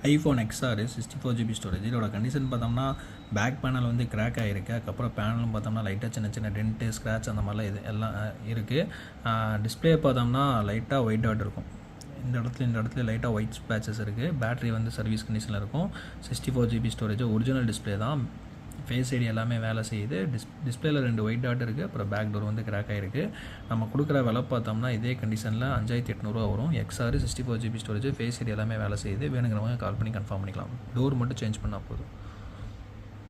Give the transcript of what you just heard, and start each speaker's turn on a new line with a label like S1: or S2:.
S1: iPhone XR 64GB storage. இதோட condition பார்த்தோம்னா back panel வந்து கிராக் ஆகிருக்கு. அதுக்கப்புறம் பேனலும் பார்த்தோம்னா லைட்டாக சின்ன சின்ன டென்ட்டு ஸ்க்ராட்ச் அந்த மாதிரிலாம் இது எல்லாம் இருக்குது. டிஸ்பிளே பார்த்தோம்னா லைட்டாக ஒயிட் டாட் இருக்கும். இந்த இடத்துல லைட்டாக ஒயிட் ஸ்பேச்சஸ் இருக்குது. பேட்டரி வந்து சர்வீஸ் கண்டிஷனில் இருக்கும். 64GB ஸ்டோரேஜ், ஒரிஜினல் டிஸ்பிளே தான். ஃபேஸ் ஐடி எல்லாமே வேலை செய்யுது. டிஸ்பிளேல 2 ஒயிட் டாட் இருக்குது. அப்புறம் பேக் டோர் வந்து கிராக் ஆகிருக்கு. நம்ம கொடுக்குற விலை பார்த்தோம்னா இதே கண்டிஷனில் 5800 வரும். XR 64GB storage, face ID எல்லாமே வேலை செய்யுது. வேணுங்கிறவங்க கால் பண்ணி கன்ஃபார்ம் பண்ணிக்கலாம். டோர் மட்டும் சேஞ்ச் பண்ணால் போதும்.